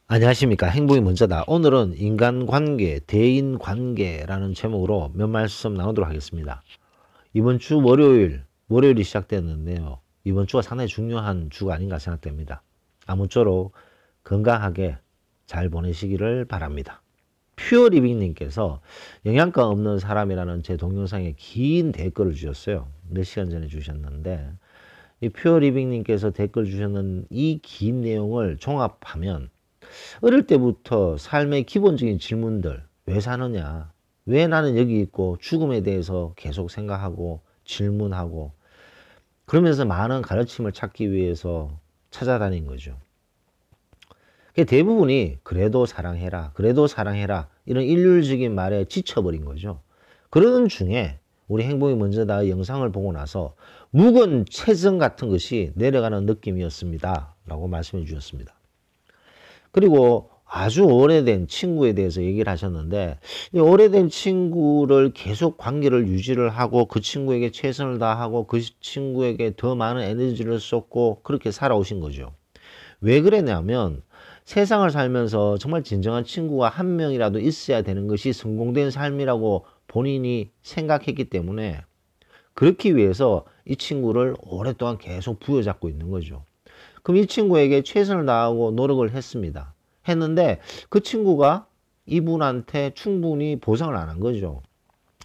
안녕하십니까. 행복이 먼저다. 오늘은 인간관계, 대인관계라는 제목으로 몇 말씀 나누도록 하겠습니다. 이번 주 월요일이 시작됐는데요. 이번 주가 상당히 중요한 주가 아닌가 생각됩니다. 아무쪼록 건강하게 잘 보내시기를 바랍니다. 퓨어리빙님께서 영양가 없는 사람이라는 제 동영상에 긴 댓글을 주셨어요. 몇 시간 전에 주셨는데, 이 퓨어리빙님께서 댓글 주셨는 이 긴 내용을 종합하면 어릴 때부터 삶의 기본적인 질문들, 왜 사느냐, 왜 나는 여기 있고 죽음에 대해서 계속 생각하고 질문하고 그러면서 많은 가르침을 찾기 위해서 찾아다닌 거죠. 대부분이 그래도 사랑해라, 그래도 사랑해라 이런 일률적인 말에 지쳐버린 거죠. 그러는 중에 우리 행복이 먼저다 영상을 보고 나서 묵은 체성 같은 것이 내려가는 느낌이었습니다 라고 말씀해 주셨습니다. 그리고 아주 오래된 친구에 대해서 얘기를 하셨는데, 이 오래된 친구를 계속 관계를 유지를 하고 그 친구에게 최선을 다하고 그 친구에게 더 많은 에너지를 쏟고 그렇게 살아오신 거죠. 왜 그랬냐면 세상을 살면서 정말 진정한 친구가 한 명이라도 있어야 되는 것이 성공된 삶이라고 본인이 생각했기 때문에 그렇기 위해서 이 친구를 오랫동안 계속 부여잡고 있는 거죠. 그럼 이 친구에게 최선을 다하고 노력을 했습니다. 했는데 그 친구가 이분한테 충분히 보상을 안 한 거죠.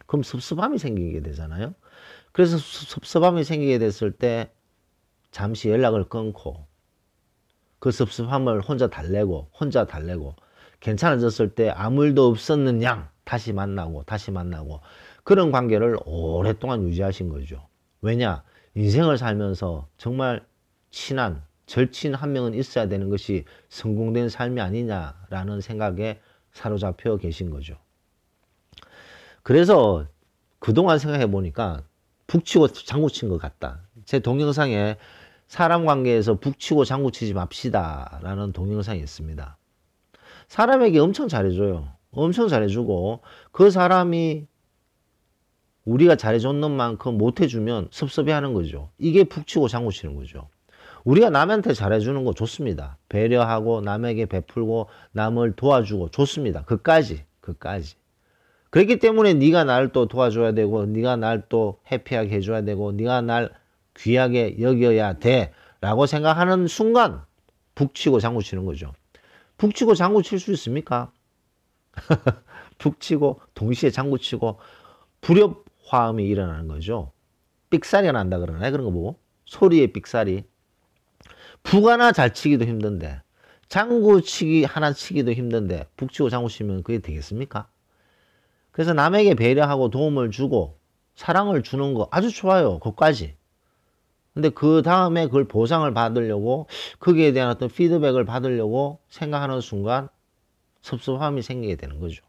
그럼 섭섭함이 생기게 되잖아요. 그래서 섭섭함이 생기게 됐을 때 잠시 연락을 끊고 그 섭섭함을 혼자 달래고 괜찮아졌을 때 아무 일도 없었는 양 다시 만나고 그런 관계를 오랫동안 유지하신 거죠. 왜냐? 인생을 살면서 정말 친한 절친 한 명은 있어야 되는 것이 성공된 삶이 아니냐라는 생각에 사로잡혀 계신 거죠. 그래서 그동안 생각해 보니까 북치고 장구친 것 같다. 제 동영상에 사람 관계에서 북치고 장구치지 맙시다 라는 동영상이 있습니다. 사람에게 엄청 잘해줘요. 엄청 잘해주고 그 사람이 우리가 잘해줬는 만큼 못해주면 섭섭해하는 거죠. 이게 북치고 장구치는 거죠. 우리가 남한테 잘해주는 거 좋습니다. 배려하고 남에게 베풀고 남을 도와주고 좋습니다. 그까지. 그렇기 때문에 네가 날 또 도와줘야 되고 네가 날 또 해피하게 해줘야 되고 네가 날 귀하게 여겨야 돼 라고 생각하는 순간 북치고 장구치는 거죠. 북치고 장구칠 수 있습니까? 북치고 동시에 장구치고 불협화음이 일어나는 거죠. 삑사리가 난다 그러나요? 그런 거 보고 소리의 삑사리. 북 하나 잘 치기도 힘든데 장구 치기 하나 치기도 힘든데 북치고 장구 치면 그게 되겠습니까? 그래서 남에게 배려하고 도움을 주고 사랑을 주는 거 아주 좋아요. 그것까지. 근데 그 다음에 그걸 보상을 받으려고 거기에 대한 어떤 피드백을 받으려고 생각하는 순간 섭섭함이 생기게 되는 거죠.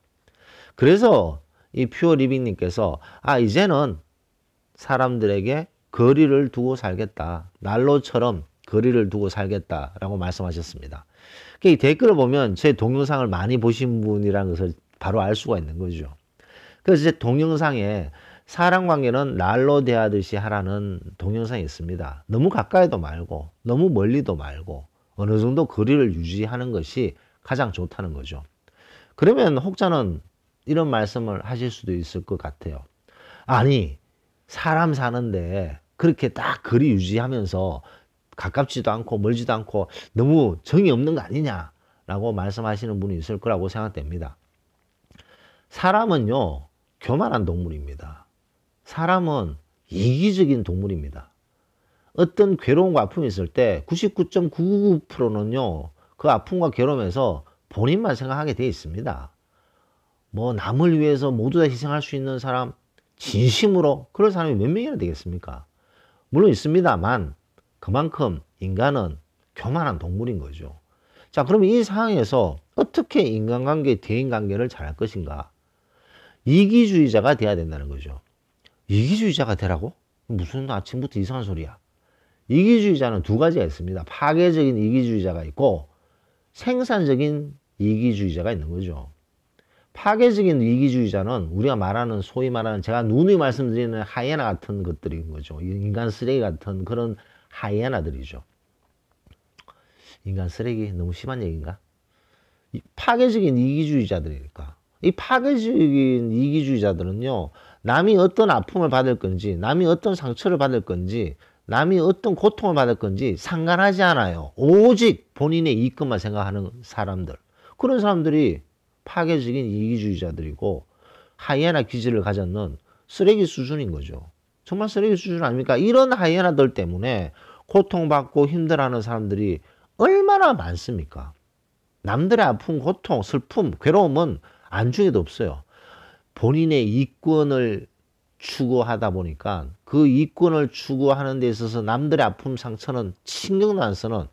그래서 이 퓨어 리빙님께서 이제는 사람들에게 거리를 두고 살겠다. 난로처럼 거리를 두고 살겠다라고 말씀하셨습니다. 이 댓글을 보면 제 동영상을 많이 보신 분이라는 것을 바로 알 수가 있는 거죠. 그래서 제 동영상에 사람관계는 난로 대하듯이 하라는 동영상이 있습니다. 너무 가까이도 말고 너무 멀리도 말고 어느 정도 거리를 유지하는 것이 가장 좋다는 거죠. 그러면 혹자는 이런 말씀을 하실 수도 있을 것 같아요. 아니, 사람 사는데 그렇게 딱 거리 유지하면서 가깝지도 않고 멀지도 않고 너무 정이 없는 거 아니냐라고 말씀하시는 분이 있을 거라고 생각됩니다. 사람은요, 교만한 동물입니다. 사람은 이기적인 동물입니다. 어떤 괴로움과 아픔이 있을 때 99.999%는요, 그 아픔과 괴로움에서 본인만 생각하게 되어 있습니다. 뭐 남을 위해서 모두 다 희생할 수 있는 사람, 진심으로 그럴 사람이 몇 명이나 되겠습니까? 물론 있습니다만 그만큼 인간은 교만한 동물인 거죠. 자, 그러면 이 상황에서 어떻게 인간관계, 대인관계를 잘할 것인가? 이기주의자가 돼야 된다는 거죠. 이기주의자가 되라고? 무슨 아침부터 이상한 소리야. 이기주의자는 두 가지가 있습니다. 파괴적인 이기주의자가 있고 생산적인 이기주의자가 있는 거죠. 파괴적인 이기주의자는 우리가 말하는 소위 말하는 제가 누누이 말씀드리는 하이에나 같은 것들인 거죠. 인간 쓰레기 같은 그런 하이에나들이죠. 인간 쓰레기 너무 심한 얘기인가? 파괴적인 이기주의자들이니까. 이 파괴적인 이기주의자들은요, 남이 어떤 아픔을 받을 건지, 남이 어떤 상처를 받을 건지, 남이 어떤 고통을 받을 건지 상관하지 않아요. 오직 본인의 이익것만 생각하는 사람들. 그런 사람들이 파괴적인 이기주의자들이고, 하이에나 기질을 가졌는 쓰레기 수준인 거죠. 정말 쓰레기 수준 아닙니까? 이런 하이에나들 때문에 고통받고 힘들어하는 사람들이 얼마나 많습니까? 남들의 아픔, 고통, 슬픔, 괴로움은 안중에도 없어요. 본인의 이권을 추구하다 보니까 그 이권을 추구하는 데 있어서 남들의 아픔, 상처는 신경도 안 쓰는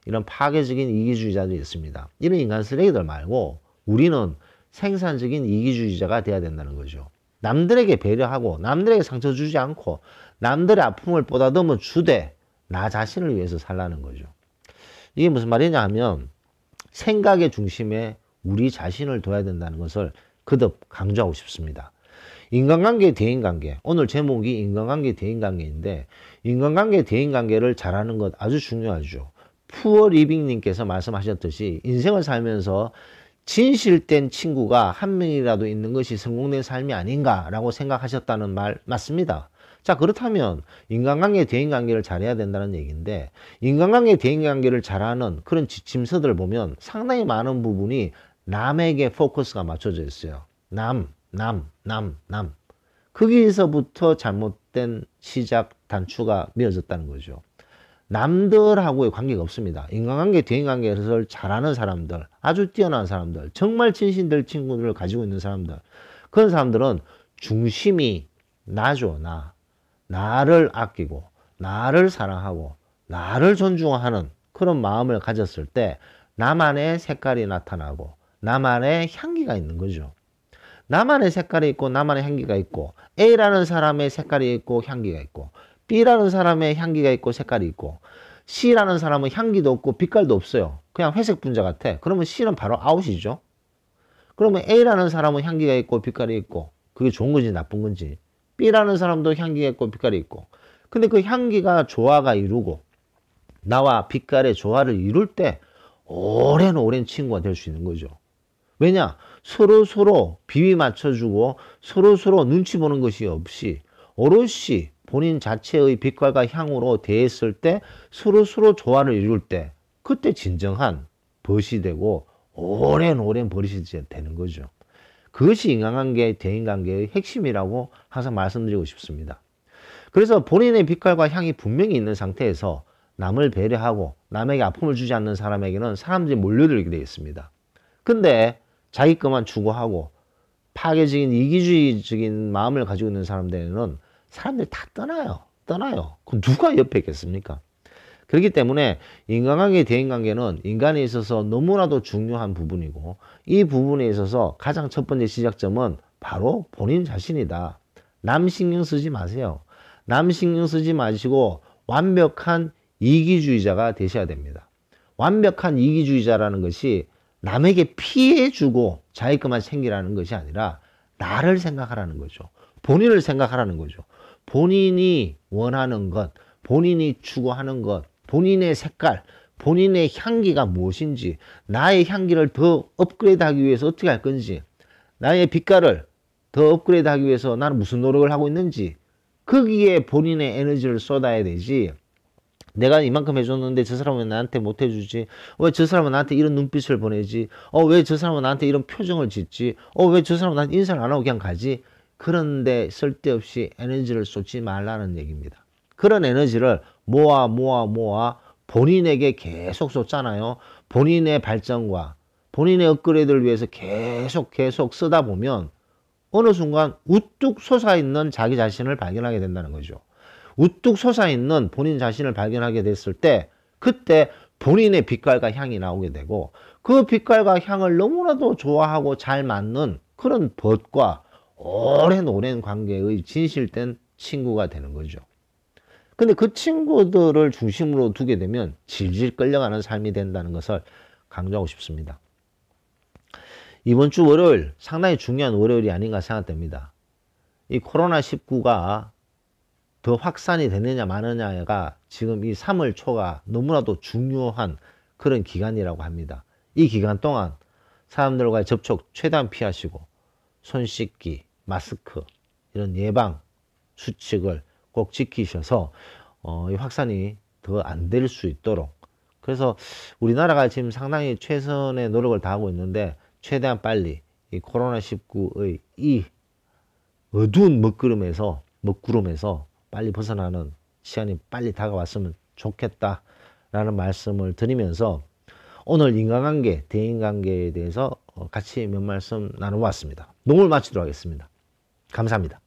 이런 파괴적인 이기주의자들이 있습니다. 이런 인간 쓰레기들 말고 우리는 생산적인 이기주의자가 돼야 된다는 거죠. 남들에게 배려하고 남들에게 상처 주지 않고 남들의 아픔을 보다듬어 주되 나 자신을 위해서 살라는 거죠. 이게 무슨 말이냐 하면 생각의 중심에 우리 자신을 둬야 된다는 것을 거듭 강조하고 싶습니다. 인간관계, 대인관계. 오늘 제목이 인간관계, 대인관계인데 인간관계, 대인관계를 잘하는 것 아주 중요하죠. 푸어리빙님께서 말씀하셨듯이 인생을 살면서 진실된 친구가 한 명이라도 있는 것이 성공된 삶이 아닌가라고 생각하셨다는 말 맞습니다. 자, 그렇다면 인간관계, 대인관계를 잘해야 된다는 얘기인데 인간관계, 대인관계를 잘하는 그런 지침서들을 보면 상당히 많은 부분이 남에게 포커스가 맞춰져 있어요. 남. 거기에서부터 잘못된 시작 단추가 미어졌다는 거죠. 남들하고의 관계가 없습니다. 인간관계, 대인관계를 잘하는 사람들, 아주 뛰어난 사람들, 정말 진실될 친구들을 가지고 있는 사람들, 그런 사람들은 중심이 나죠, 나. 나를 아끼고, 나를 사랑하고, 나를 존중하는 그런 마음을 가졌을 때 나만의 색깔이 나타나고, 나만의 향기가 있는 거죠. 나만의 색깔이 있고, 나만의 향기가 있고, A라는 사람의 색깔이 있고, 향기가 있고, B라는 사람의 향기가 있고 색깔이 있고 C라는 사람은 향기도 없고 빛깔도 없어요. 그냥 회색 분자 같아. 그러면 C는 바로 아웃이죠. 그러면 A라는 사람은 향기가 있고 빛깔이 있고 그게 좋은 건지 나쁜 건지 B라는 사람도 향기가 있고 빛깔이 있고 근데 그 향기가 조화가 이루고 나와 빛깔의 조화를 이룰 때 오랜 친구가 될 수 있는 거죠. 왜냐? 서로 비위 맞춰주고 서로 눈치 보는 것이 없이 오롯이 본인 자체의 빛깔과 향으로 대했을 때 서로 조화를 이룰 때 그때 진정한 벗이 되고 오랜 버릇이 되는 거죠. 그것이 인간관계, 대인관계의 핵심이라고 항상 말씀드리고 싶습니다. 그래서 본인의 빛깔과 향이 분명히 있는 상태에서 남을 배려하고 남에게 아픔을 주지 않는 사람에게는 사람들이 몰려들게 되어 있습니다. 근데 자기 것만 추구하고 파괴적인 이기주의적인 마음을 가지고 있는 사람들은 사람들이 다 떠나요. 그럼 누가 옆에 있겠습니까? 그렇기 때문에 인간관계, 대인관계는 인간에 있어서 너무나도 중요한 부분이고 이 부분에 있어서 가장 첫 번째 시작점은 바로 본인 자신이다. 남 신경 쓰지 마세요. 남 신경 쓰지 마시고 완벽한 이기주의자가 되셔야 됩니다. 완벽한 이기주의자라는 것이 남에게 피해주고 자기 것만 챙기라는 것이 아니라 나를 생각하라는 거죠. 본인을 생각하라는 거죠. 본인이 원하는 것, 본인이 추구하는 것, 본인의 색깔, 본인의 향기가 무엇인지, 나의 향기를 더 업그레이드하기 위해서 어떻게 할 건지, 나의 빛깔을 더 업그레이드하기 위해서 나는 무슨 노력을 하고 있는지, 거기에 본인의 에너지를 쏟아야 되지. 내가 이만큼 해줬는데 저 사람은 왜 나한테 못 해주지? 왜 저 사람은 나한테 이런 눈빛을 보내지? 왜 저 사람은 나한테 이런 표정을 짓지? 왜 저 사람은 나한테 인사를 안 하고 그냥 가지? 그런데 쓸데없이 에너지를 쏟지 말라는 얘기입니다. 그런 에너지를 모아 본인에게 계속 쏟잖아요. 본인의 발전과 본인의 업그레이드를 위해서 계속 쓰다 보면 어느 순간 우뚝 솟아있는 자기 자신을 발견하게 된다는 거죠. 우뚝 솟아있는 본인 자신을 발견하게 됐을 때 그때 본인의 빛깔과 향이 나오게 되고 그 빛깔과 향을 너무나도 좋아하고 잘 맞는 그런 벗과 오랜 관계의 진실된 친구가 되는 거죠. 근데 그 친구들을 중심으로 두게 되면 질질 끌려가는 삶이 된다는 것을 강조하고 싶습니다. 이번 주 월요일 상당히 중요한 월요일이 아닌가 생각됩니다. 이 코로나19가 더 확산이 되느냐 마느냐가 지금 이 3월 초가 너무나도 중요한 그런 기간이라고 합니다. 이 기간 동안 사람들과의 접촉 최대한 피하시고 손 씻기, 마스크 이런 예방 수칙을 꼭 지키셔서 이 확산이 더 안 될 수 있도록, 그래서 우리나라가 지금 상당히 최선의 노력을 다하고 있는데 최대한 빨리 이 코로나19의 이 어두운 먹구름에서 빨리 벗어나는 시간이 빨리 다가왔으면 좋겠다라는 말씀을 드리면서 오늘 인간관계, 대인관계에 대해서 같이 몇 말씀 나눠봤습니다. 녹음을 마치도록 하겠습니다. 감사합니다.